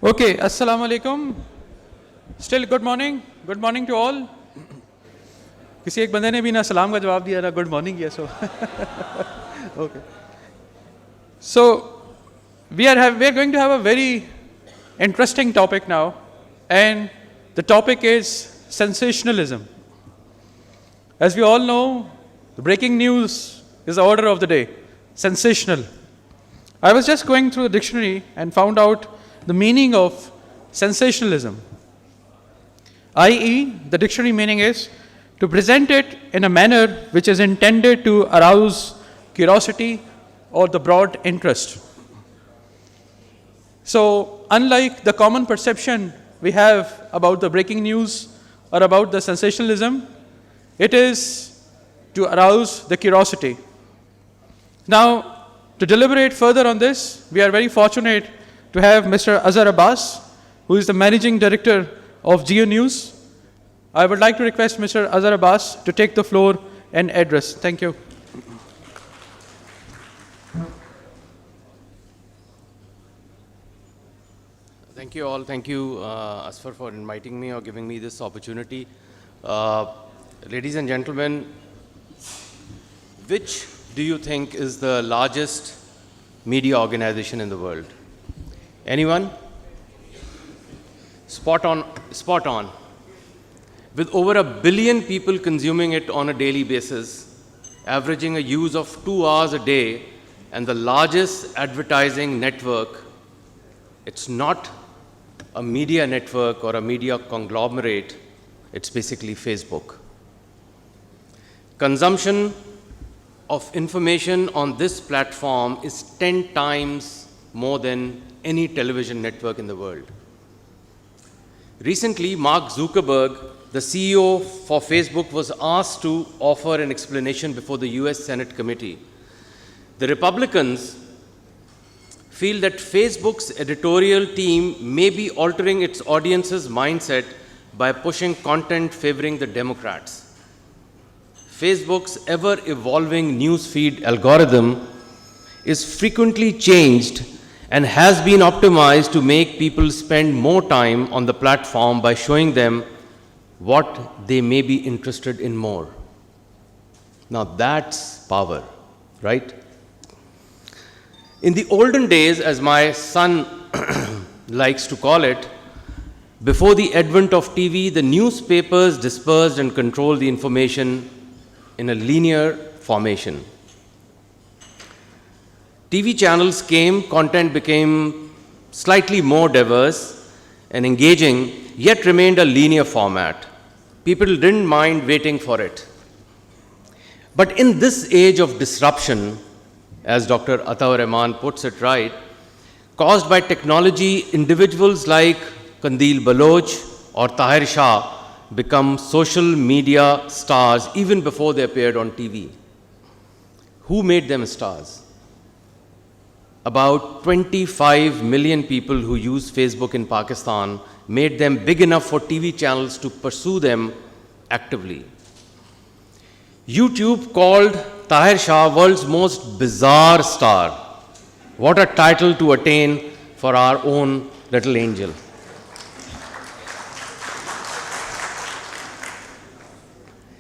Okay, assalamu alaikum. Still good morning. Good morning to all. किसी एक बंदे ने भी ना सलाम का जवाब दिया ना गुड मॉर्निंग किया सो okay. So we are going to have a very interesting topic now, and the topic is sensationalism. As we all know, the breaking news is the order of the day. Sensational. I was just going through the dictionary and found out the meaning of sensationalism. i.e., the dictionary meaning is to present it in a manner which is intended to arouse curiosity or the broad interest. So, unlike the common perception we have about the breaking news or about the sensationalism, it is to arouse the curiosity. Now, to deliberate further on this, we are very fortunate to have Mr. Azhar Abbas, who is the Managing Director of Jio News. I would like to request Mr. Azhar Abbas to take the floor and address. Thank you. Thank you all. Thank you, Asfar, for inviting me or giving me this opportunity. Ladies and gentlemen, which do you think is the largest media organization in the world? Anyone? Spot on, spot on. With over 1 billion people consuming it on a daily basis, averaging a use of 2 hours a day, and the largest advertising network, it's not a media network or a media conglomerate, it's basically Facebook. Consumption of information on this platform is 10 times more than any television network in the world. Recently, Mark Zuckerberg, the CEO for Facebook, was asked to offer an explanation before the US Senate committee. The Republicans feel that Facebook's editorial team may be altering its audience's mindset by pushing content favoring the Democrats. Facebook's ever-evolving newsfeed algorithm is frequently changed and has been optimized to make people spend more time on the platform by showing them what they may be interested in more. Now that's power, right? In the olden days, as my son likes to call it, before the advent of TV, the newspapers dispersed and controlled the information in a linear formation. TV channels came, content became slightly more diverse and engaging, yet remained a linear format. People didn't mind waiting for it. But in this age of disruption, as Dr. Ataur Rahman puts it right, caused by technology, individuals like Qandil Baloch or Tahir Shah become social media stars even before they appeared on TV. Who made them stars? About 25 million people who use Facebook in Pakistan made them big enough for TV channels to pursue them actively. YouTube called Tahir Shah world's most bizarre star. What a title to attain for our own little angel.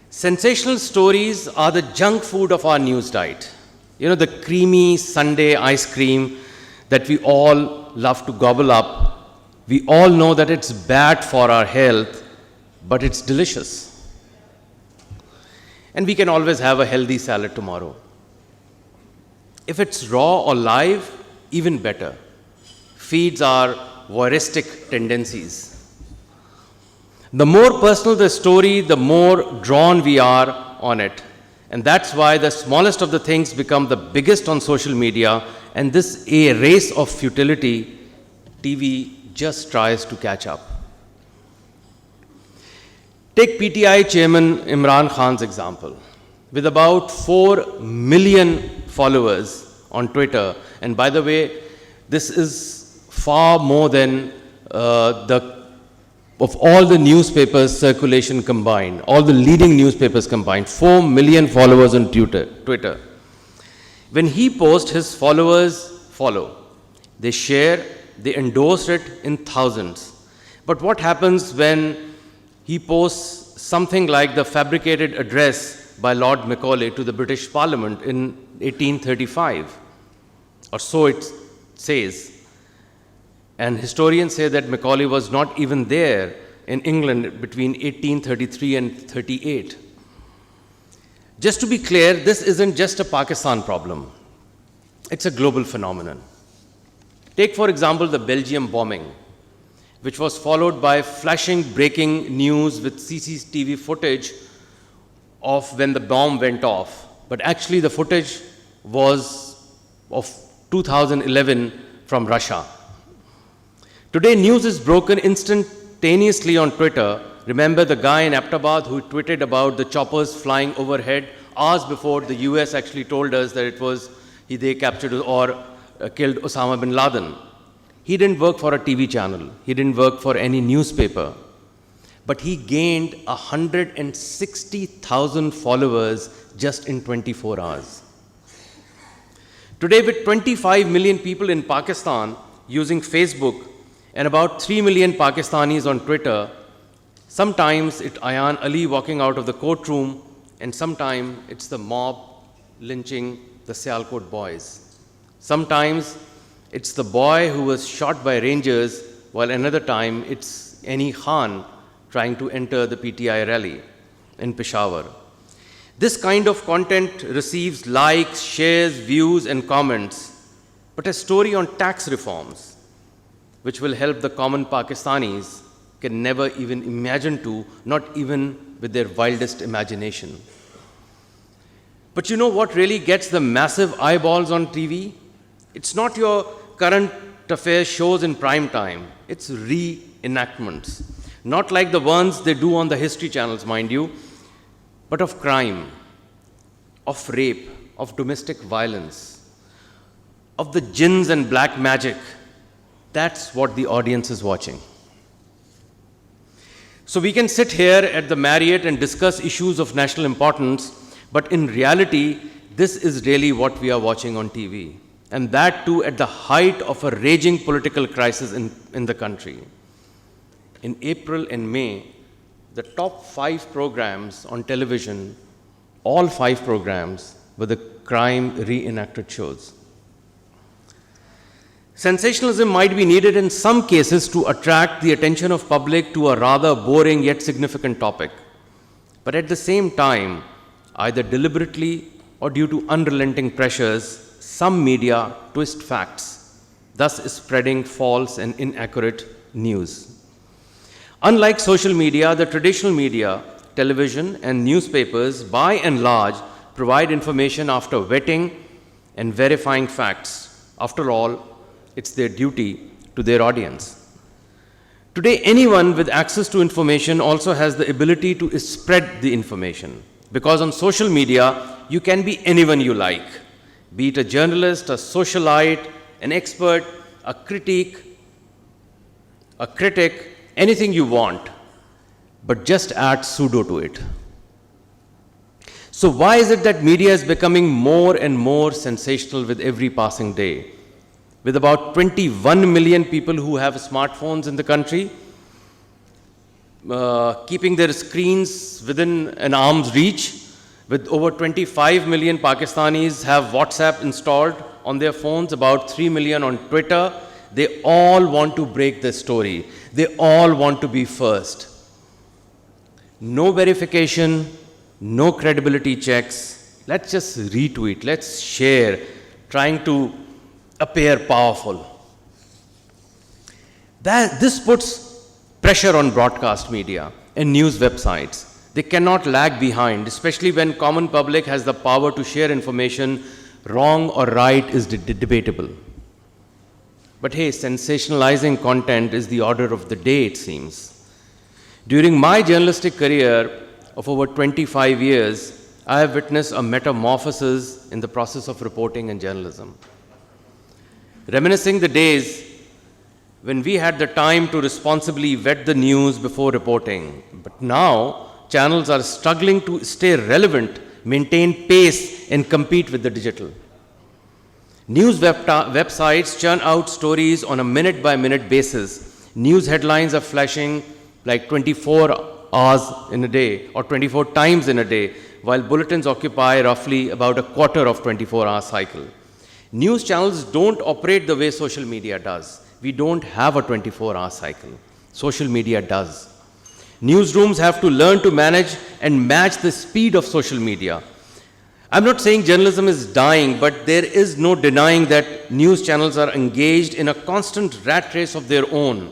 Sensational stories are the junk food of our news diet. You know, the creamy Sunday ice cream that we all love to gobble up. We all know that it's bad for our health, but it's delicious. And we can always have a healthy salad tomorrow. If it's raw or live, even better. Feeds our voyeuristic tendencies. The more personal the story, the more drawn we are on it. And that's why the smallest of the things become the biggest on social media, and this a race of futility, TV just tries to catch up. Take PTI chairman Imran Khan's example. With about 4 million followers on Twitter, and by the way, this is far more than of all the newspapers circulation combined, all the leading newspapers combined, 4 million followers on Twitter. When he posts, his followers follow. They share, they endorsed it in thousands. But what happens when he posts something like the fabricated address by Lord Macaulay to the British Parliament in 1835? Or so it says. And historians say that Macaulay was not even there in England between 1833 and 38. Just to be clear, this isn't just a Pakistan problem. It's a global phenomenon. Take, for example, the Belgium bombing, which was followed by flashing breaking news with CCTV footage of when the bomb went off. But actually, the footage was of 2011 from Russia. Today, news is broken instantaneously on Twitter. Remember the guy in Abbottabad who tweeted about the choppers flying overhead hours before the US actually told us that it was they captured or killed Osama bin Laden. He didn't work for a TV channel. He didn't work for any newspaper. But he gained 160,000 followers just in 24 hours. Today, with 25 million people in Pakistan using Facebook and about 3 million Pakistanis on Twitter, sometimes it's Ayan Ali walking out of the courtroom, and sometimes it's the mob lynching the Sialkot boys. Sometimes it's the boy who was shot by rangers, while another time it's Annie Khan trying to enter the PTI rally in Peshawar. This kind of content receives likes, shares, views, and comments, but a story on tax reforms, which will help the common Pakistanis, can never even imagine to, not even with their wildest imagination. But you know what really gets the massive eyeballs on TV? It's not your current affairs shows in prime time. It's reenactments. Not like the ones they do on the history channels, mind you, but of crime, of rape, of domestic violence, of the jinns and black magic. That's what the audience is watching. So we can sit here at the Marriott and discuss issues of national importance, but in reality, this is really what we are watching on TV. And that too at the height of a raging political crisis in the country. In April and May, the top 5 programs on television, all 5 programs, were the crime reenacted shows. Sensationalism might be needed in some cases to attract the attention of public to a rather boring yet significant topic. But at the same time, either deliberately or due to unrelenting pressures, some media twist facts, thus spreading false and inaccurate news. Unlike social media, the traditional media, television, and newspapers, by and large, provide information after vetting and verifying facts. After all, it's their duty to their audience. Today, anyone with access to information also has the ability to spread the information, because on social media, you can be anyone you like, be it a journalist, a socialite, an expert, a critic, anything you want, but just add pseudo to it. So why is it that media is becoming more and more sensational with every passing day? With about 21 million people who have smartphones in the country, keeping their screens within an arm's reach, with over 25 million Pakistanis have WhatsApp installed on their phones, about 3 million on Twitter, they all want to break the story. They all want to be first. No verification, no credibility checks. Let's just retweet, let's share, trying to appear powerful. This puts pressure on broadcast media and news websites. They cannot lag behind, especially when common public has the power to share information. Wrong or right is debatable. But hey, sensationalizing content is the order of the day, it seems. During my journalistic career of over 25 years, I have witnessed a metamorphosis in the process of reporting and journalism. Reminiscing the days when we had the time to responsibly vet the news before reporting. But now, channels are struggling to stay relevant, maintain pace, and compete with the digital. Websites churn out stories on a minute-by-minute basis. News headlines are flashing like 24 hours in a day or 24 times in a day, while bulletins occupy roughly about a quarter of 24-hour cycle. News channels don't operate the way social media does. We don't have a 24-hour cycle. Social media does. Newsrooms have to learn to manage and match the speed of social media. I'm not saying journalism is dying, but there is no denying that news channels are engaged in a constant rat race of their own.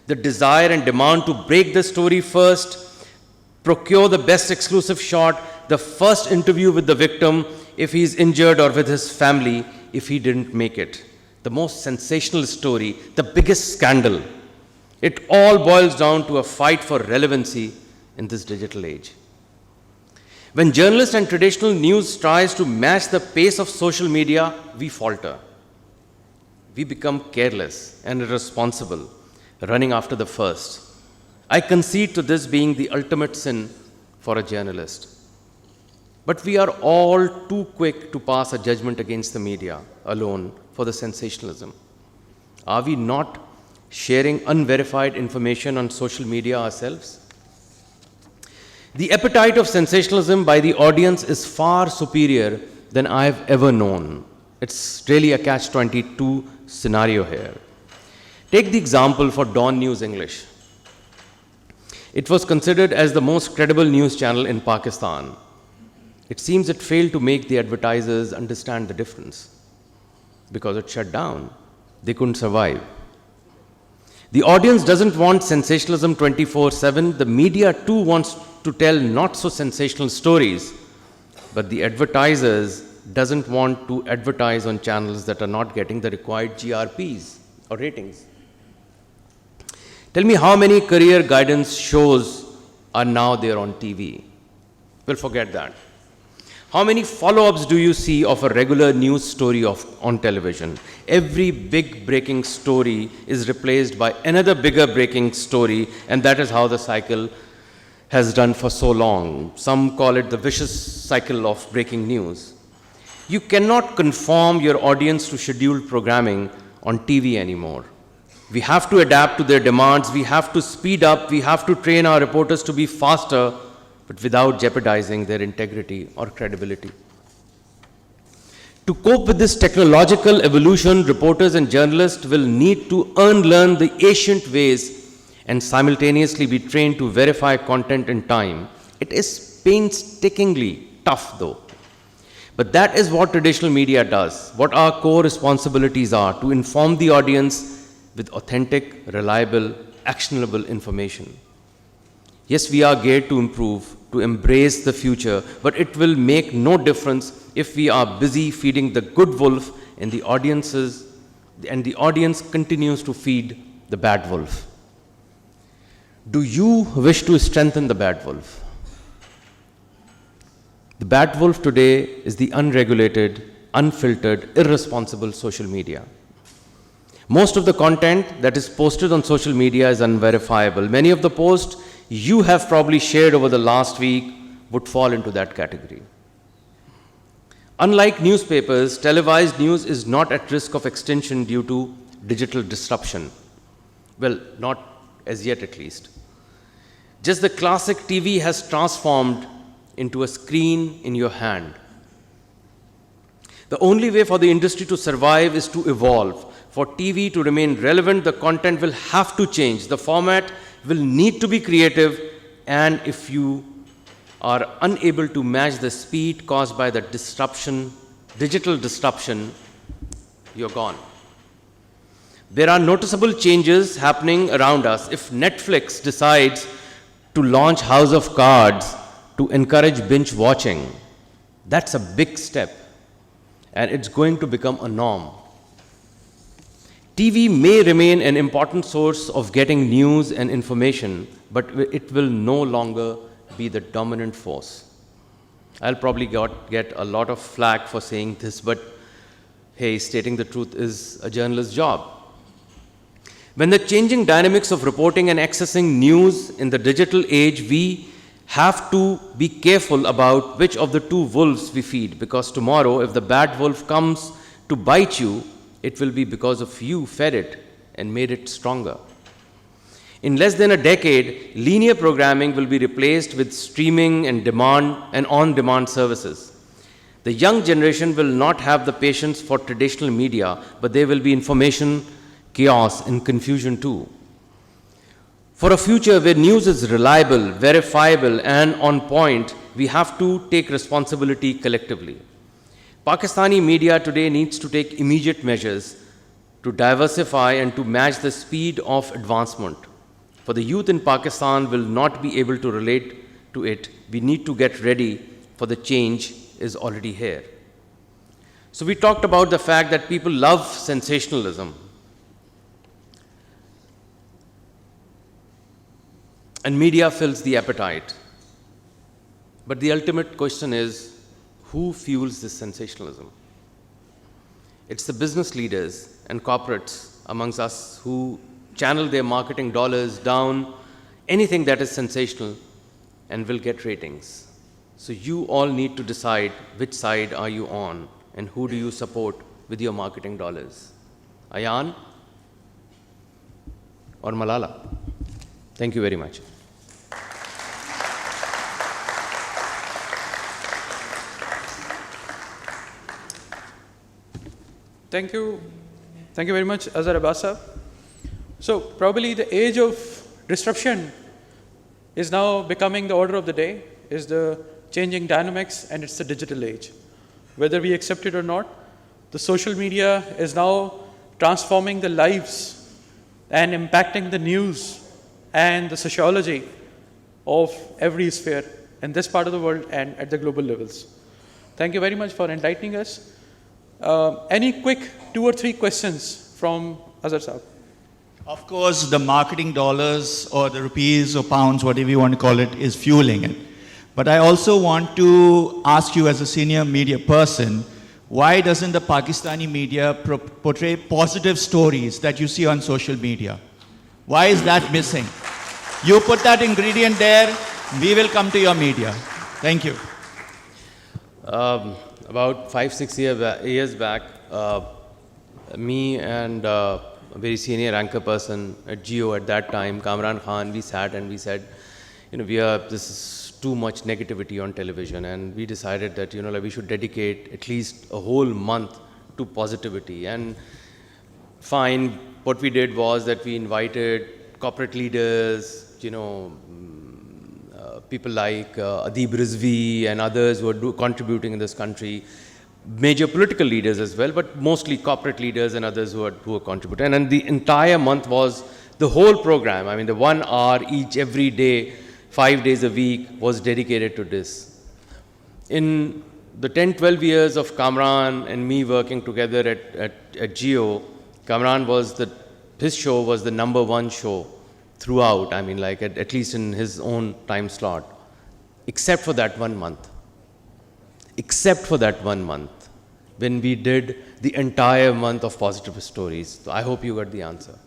The desire and demand to break the story first, procure the best exclusive shot, the first interview with the victim if he is injured or with his family if he didn't make it. The most sensational story, the biggest scandal. It all boils down to a fight for relevancy in this digital age. When journalists and traditional news tries to match the pace of social media, we falter. We become careless and irresponsible, running after the first. I concede to this being the ultimate sin for a journalist. But we are all too quick to pass a judgment against the media alone for the sensationalism. Are we not sharing unverified information on social media ourselves? The appetite of sensationalism by the audience is far superior than I've ever known. It's really a catch-22 scenario here. Take the example for Dawn News English. It was considered as the most credible news channel in Pakistan. It seems it failed to make the advertisers understand the difference because it shut down. They couldn't survive. The audience doesn't want sensationalism 24/7. The media too wants to tell not so sensational stories, but the advertisers doesn't want to advertise on channels that are not getting the required GRPs or ratings. Tell me how many career guidance shows are now there on TV? We'll forget that. How many follow-ups do you see of a regular news story on television? Every big breaking story is replaced by another bigger breaking story, and that is how the cycle has done for so long. Some call it the vicious cycle of breaking news. You cannot conform your audience to scheduled programming on TV anymore. We have to adapt to their demands, we have to speed up, we have to train our reporters to be faster, but without jeopardizing their integrity or credibility. To cope with this technological evolution, reporters and journalists will need to unlearn the ancient ways and simultaneously be trained to verify content in time. It is painstakingly tough though. But that is what traditional media does, what our core responsibilities are, to inform the audience with authentic, reliable, actionable information. Yes, we are geared to improve, to embrace the future, but it will make no difference if we are busy feeding the good wolf and the audience continues to feed the bad wolf. Do you wish to strengthen the bad wolf? The bad wolf today is the unregulated, unfiltered, irresponsible social media. Most of the content that is posted on social media is unverifiable. Many of the posts you have probably shared over the last week would fall into that category. Unlike newspapers, televised news is not at risk of extinction due to digital disruption. Well, not as yet at least. Just the classic TV has transformed into a screen in your hand. The only way for the industry to survive is to evolve. For TV to remain relevant, the content will have to change. The format will need to be creative, and if you are unable to match the speed caused by the disruption, digital disruption, you're gone. There are noticeable changes happening around us. If Netflix decides to launch House of Cards to encourage binge watching, that's a big step, and it's going to become a norm. TV may remain an important source of getting news and information, but it will no longer be the dominant force. I'll probably get a lot of flack for saying this, but hey, stating the truth is a journalist's job. When the changing dynamics of reporting and accessing news in the digital age, we have to be careful about which of the two wolves we feed, because tomorrow, if the bad wolf comes to bite you, it will be because of you fed it and made it stronger. In less than a decade, linear programming will be replaced with streaming and on-demand services. The young generation will not have the patience for traditional media, but there will be information, chaos, and confusion too. For a future where news is reliable, verifiable, and on point, we have to take responsibility collectively. Pakistani media today needs to take immediate measures to diversify and to match the speed of advancement. For the youth in Pakistan will not be able to relate to it. We need to get ready, for the change is already here. So we talked about the fact that people love sensationalism. And media fills the appetite. But the ultimate question is, who fuels this sensationalism? It's the business leaders and corporates amongst us who channel their marketing dollars down anything that is sensational and will get ratings. So you all need to decide which side are you on and who do you support with your marketing dollars. Ayan or Malala? Thank you very much. Thank you. Thank you very much, Azhar Abbas sahab. So probably the age of disruption is now becoming the order of the day, is the changing dynamics, and it's the digital age. Whether we accept it or not, the social media is now transforming the lives and impacting the news and the sociology of every sphere in this part of the world and at the global levels. Thank you very much for enlightening us. Any quick 2 or 3 questions from Azhar sahab? Of course, the marketing dollars or the rupees or pounds, whatever you want to call it, is fueling it. But I also want to ask you as a senior media person, why doesn't the Pakistani media portray positive stories that you see on social media? Why is that missing? You put that ingredient there, we will come to your media. Thank you. About 5-6 years back, me and a very senior anchor person at Jio at that time, Kamran Khan, we sat and we said, this is too much negativity on television, and we decided that, we should dedicate at least a whole month to positivity. And fine, what we did was that we invited corporate leaders, people like Adib Rizvi and others who are contributing in this country, major political leaders as well, but mostly corporate leaders and others who are contributing. And the entire month was the whole program. I mean, the 1 hour each every day, 5 days a week was dedicated to this. In the 10-12 years of Kamran and me working together at Jio, Kamran his show was the #1 show throughout, at least in his own time slot, except for that 1 month. Except for that 1 month, when we did the entire month of positive stories. So I hope you got the answer.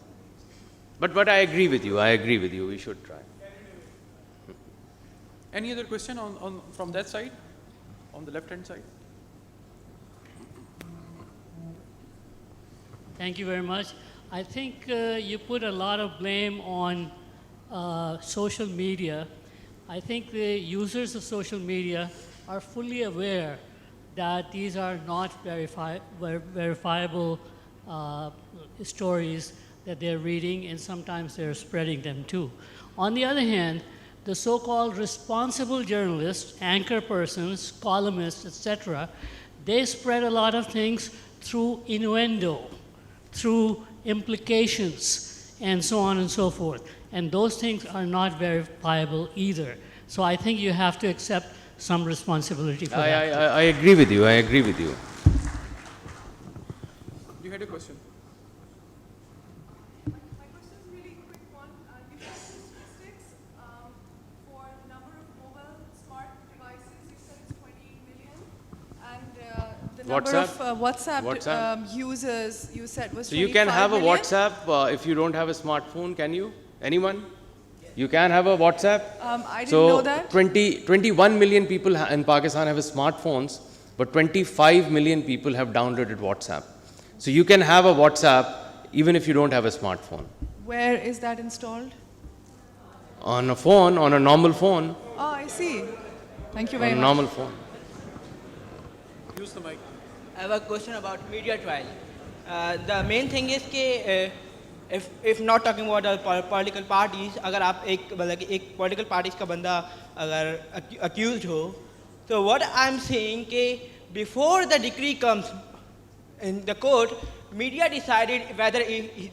But I agree with you, we should try. Any other question from that side, on the left-hand side? Thank you very much. I think you put a lot of blame on social media. I think the users of social media are fully aware that these are not verifiable stories that they're reading, and sometimes they're spreading them too. On the other hand, the so-called responsible journalists, anchor persons, columnists, etc., they spread a lot of things through innuendo, through implications, and so on and so forth. And those things are not verifiable either. So I think you have to accept some responsibility for that. I agree with you. You had a question. My question is really quick one. You have statistics for the number of mobile smart devices. You said it's 20 million. And the number of WhatsApp users you said was 25 million. So you can have a WhatsApp if you don't have a smartphone, can you? Anyone? You can have a WhatsApp? I didn't know that. 21 million people in Pakistan have smartphones, but 25 million people have downloaded WhatsApp. So you can have a WhatsApp even if you don't have a smartphone. Where is that installed? On a phone, on a normal phone, Oh, I see. Thank you on very a much. normal phone. Use the mic. I have a question about media trial. The main thing is कि if not talking about the political parties, अगर आप एक political parties का बंदा अगर accused हो, so what I'm saying कि before the decree comes in the court, media decided whether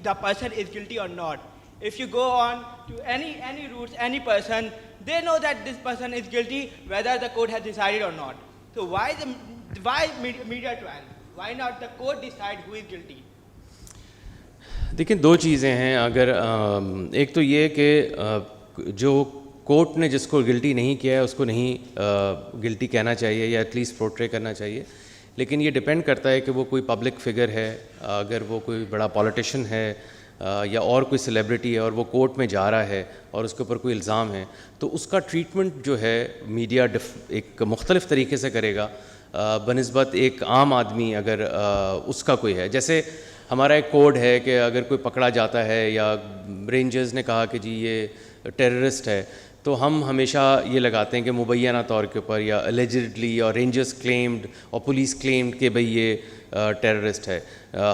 the person is guilty or not. If you go on to any routes, any person, they know that this person is guilty whether the court has decided or not. So why media trial? Why not the court decide who is guilty? देखिए दो चीज़ें हैं. अगर एक तो ये कि जो कोर्ट ने जिसको गिल्टी नहीं किया है उसको नहीं गिल्टी कहना चाहिए या एटलीस्ट पोर्ट्रे करना चाहिए, लेकिन ये डिपेंड करता है कि वो कोई पब्लिक फिगर है, अगर वो कोई बड़ा पॉलिटिशियन है या और कोई सेलिब्रिटी है और वो कोर्ट में जा रहा है और उसके ऊपर कोई इल्ज़ाम है, तो उसका ट्रीटमेंट जो है मीडिया एक मुख्तलिफ़ तरीके से करेगा बनिस्बत एक आम आदमी अगर उसका कोई है. जैसे हमारा एक कोड है कि अगर कोई पकड़ा जाता है या रेंजर्स ने कहा कि जी ये टेररिस्ट है, तो हम हमेशा ये लगाते हैं कि मुबैना तौर के ऊपर या एलिजिडली और रेंजर्स क्लेम्ड और पुलिस क्लेम्ड कि भाई ये टेररिस्ट है.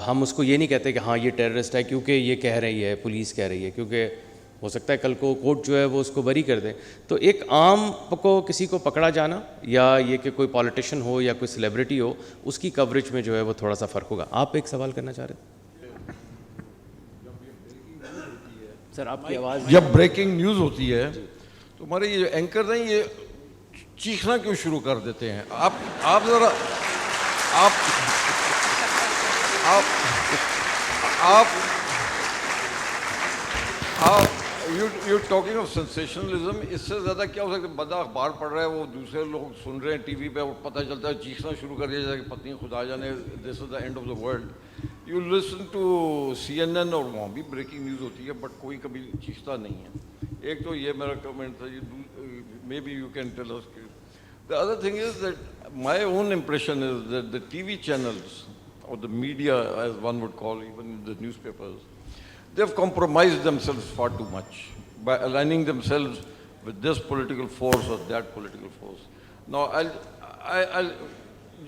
हम उसको ये नहीं कहते कि हाँ ये टेररिस्ट है क्योंकि ये कह रही है, पुलिस कह रही है, क्योंकि हो सकता है कल को कोर्ट जो है वो उसको बरी कर दे. तो एक आम को किसी को पकड़ा जाना या ये कि कोई पॉलिटिशियन हो या कोई सेलिब्रिटी हो, उसकी कवरेज में जो है वो थोड़ा सा फ़र्क होगा. आप एक सवाल करना चाह रहे थे सर? आपकी आवाज़. जब ब्रेकिंग न्यूज़ होती है तो हमारे ये एंकर नहीं ये चीखना क्यों शुरू कर देते हैं? आप ज़रा आप यू टॉकिंग ऑफ सेंसेशनलिज्म. इससे ज़्यादा क्या हो सकता है? बंदा अखबार पढ़ रहा है, वो दूसरे लोग सुन रहे हैं टीवी पे, और पता चलता है चीखना शुरू कर दिया जाए कि पत्नी खुदा जाने this is the end of the world. You listen to CNN और वहाँ भी ब्रेकिंग न्यूज़ होती है बट कोई कभी चीखता नहीं है. एक तो ये मेरा कमेंट था. Maybe you can tell us. The other thing is that my own impression is that the TV channels or the media as one would call even the newspapers, they have compromised themselves far too much by aligning themselves with this political force or that political force. Now I'll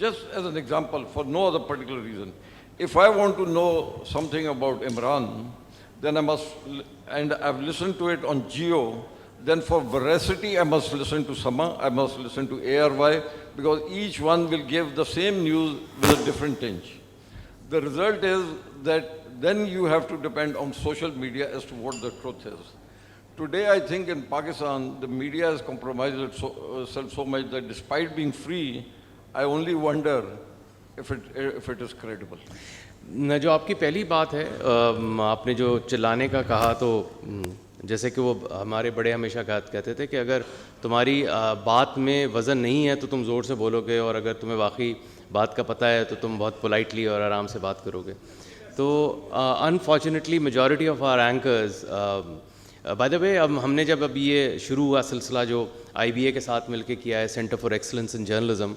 just as an example, for no other particular reason, if I want to know something about Imran, then I must, and I've listened to it on Geo, then for veracity I must listen to Sama, I must listen to ARY, because each one will give the same news with a different tinge. The result is that then you have to depend on social media as to what the truth is. Today I think in Pakistan the media has compromised itself so much that despite being free, I only wonder if it is credible. जो आपकी पहली बात है, आपने जो चिल्लाने का कहा, तो जैसे कि वो हमारे बड़े हमेशा कहते थे कि अगर तुम्हारी बात में वज़न नहीं है तो तुम ज़ोर से बोलोगे, और अगर तुम्हें वाकई बात का पता है तो तुम बहुत पोलाइटली और आराम से बात करोगे. तो unfortunately majority of our anchors, by the way, अब हमने जब अभी ये शुरू हुआ सिलसिला जो IBA के साथ मिलके किया है, centre for excellence in journalism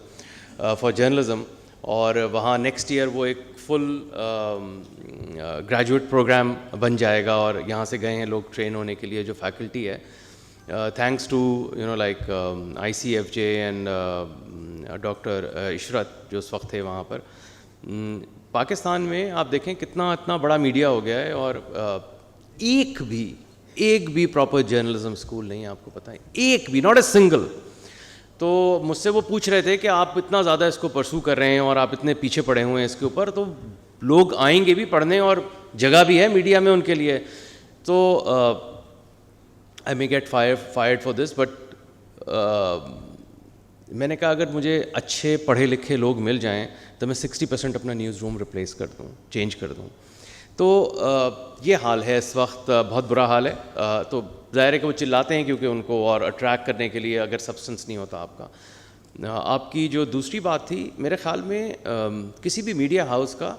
for journalism, और वहाँ नेक्स्ट ईयर वो एक फुल ग्रेजुएट प्रोग्राम बन जाएगा और यहाँ से गए हैं लोग ट्रेन होने के लिए जो फैकल्टी है, thanks to like ICFJ and doctor Ishrat जो उस वक्त थे वहाँ पर. पाकिस्तान में आप देखें इतना बड़ा मीडिया हो गया है और एक भी प्रॉपर जर्नलिज्म स्कूल नहीं है, आपको पता है, एक भी, नॉट ए सिंगल. तो मुझसे वो पूछ रहे थे कि आप इतना ज़्यादा इसको परसू कर रहे हैं और आप इतने पीछे पड़े हुए हैं इसके ऊपर, तो लोग आएंगे भी पढ़ने और जगह भी है मीडिया में उनके लिए. तो I may get fired for this, but मैंने कहा अगर मुझे अच्छे पढ़े लिखे लोग मिल जाएं तो मैं 60% अपना न्यूज़ रूम रिप्लेस कर दूं, चेंज कर दूं. तो ये हाल है इस वक्त, बहुत बुरा हाल है. तो ज़ाहिर है कि वो चिल्लाते हैं क्योंकि उनको और अट्रैक्ट करने के लिए, अगर सब्सटेंस नहीं होता आपका. आपकी जो दूसरी बात थी, मेरे ख़्याल में किसी भी मीडिया हाउस का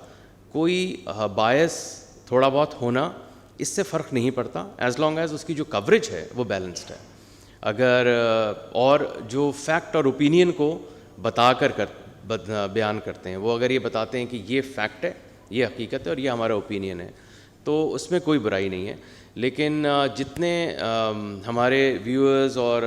कोई बायस थोड़ा बहुत होना इससे फ़र्क नहीं पड़ता, एज़ लॉन्ग एज़ उसकी जो कवरेज है वो बैलेंस्ड है. अगर और जो फैक्ट और ओपिनियन को बता कर بیان کرتے ہیں. وہ اگر یہ بتاتے ہیں کہ یہ فیکٹ ہے, یہ حقیقت ہے اور یہ ہمارا اوپینین ہے, تو اس میں کوئی برائی نہیں ہے. لیکن جتنے ہمارے ویورز اور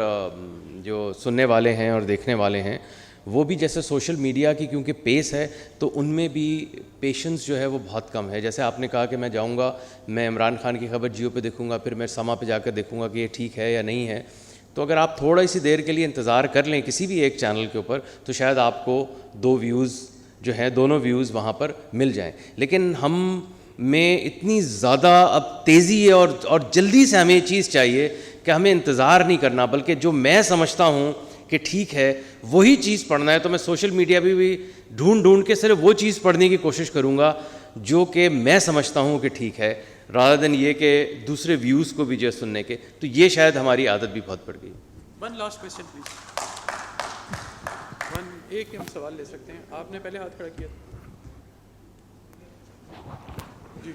جو سننے والے ہیں اور دیکھنے والے ہیں, وہ بھی جیسے سوشل میڈیا کی کیونکہ پیس ہے تو ان میں بھی پیشنس جو ہے وہ بہت کم ہے. جیسے آپ نے کہا کہ میں جاؤں گا, میں عمران خان کی خبر جیو پہ دیکھوں گا, پھر میں سما پہ جا کر دیکھوں گا کہ یہ ٹھیک ہے یا نہیں ہے. تو اگر آپ تھوڑا سی دیر کے لیے انتظار کر لیں کسی بھی ایک چینل کے اوپر, تو شاید آپ کو 2 ویوز جو ہیں, دونوں ویوز وہاں پر مل جائیں. لیکن ہم میں اتنی زیادہ اب تیزی ہے اور جلدی سے ہمیں یہ چیز چاہیے کہ ہمیں انتظار نہیں کرنا, بلکہ جو میں سمجھتا ہوں کہ ٹھیک ہے وہی چیز پڑھنا ہے. تو میں سوشل میڈیا پہ بھی ڈھونڈ کے صرف وہ چیز پڑھنے کی کوشش کروں گا جو کہ میں سمجھتا ہوں کہ ٹھیک ہے, رادر دین یہ کہ دوسرے ویوز کو بھی جو سننے کے. تو یہ شاید ہماری عادت بھی بہت پڑ گئی. One last question please. ایک ہم سوال لے سکتے ہیں, آپ نے پہلے ہاتھ کھڑا کیا. جی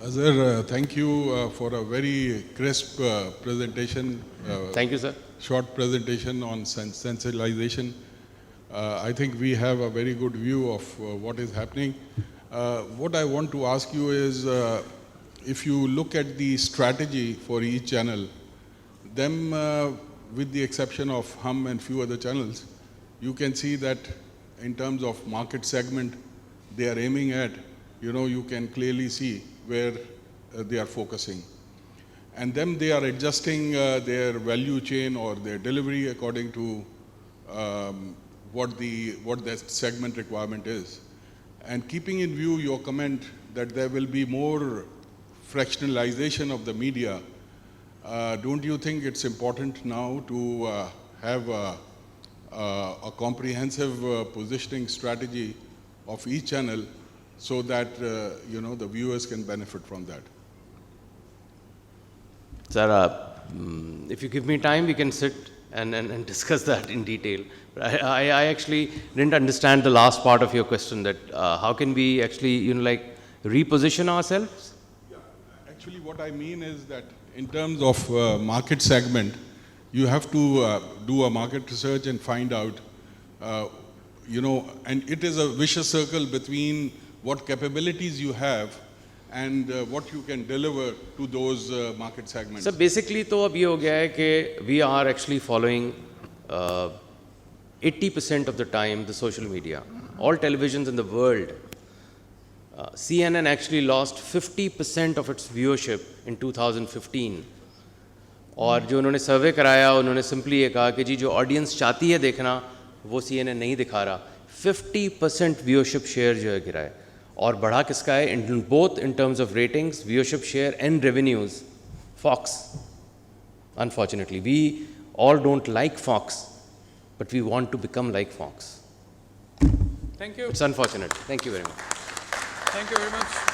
Azhar, thank you for a very crisp presentation. Thank you, sir. Short presentation on sensationalization. I think we have a very good view of what is happening. What I want to ask you is, if you look at the strategy for each channel, them with the exception of Hum and few other channels, you can see that in terms of market segment they are aiming at, you can clearly see where they are focusing. And then they are adjusting their value chain or their delivery according to what that segment requirement is. And keeping in view your comment that there will be more fractionalization of the media, don't you think it's important now to have a comprehensive positioning strategy of each channel so that the viewers can benefit from that? Sir, if you give me time, we can sit and discuss that in detail. I actually didn't understand the last part of your question, that how can we actually reposition ourselves? Yeah, actually what I mean is that in terms of market segment, you have to do a market research and find out, and it is a vicious circle between what capabilities you have and what you can deliver to those market segments. So basically تو اب یہ ہو گیا ہے کہ we are actually following 80% of the time the social media. All televisions in the world. CNN actually lost 50% of its viewership in 2015. اور جو انہوں نے سروے کرایا انہوں نے سمپلی یہ کہا کہ جی جو آڈینس چاہتی ہے دیکھنا وہ CNN نہیں دکھا رہا. 50% ویورشپ شیئر جو ہے گرا ہے. اور بڑھا کس کا ہے both in terms of ratings, viewership share and revenues? Fox. Unfortunately we all don't like Fox but we want to become like Fox. Thank you. It's unfortunate. Thank you very much. Thank you very much.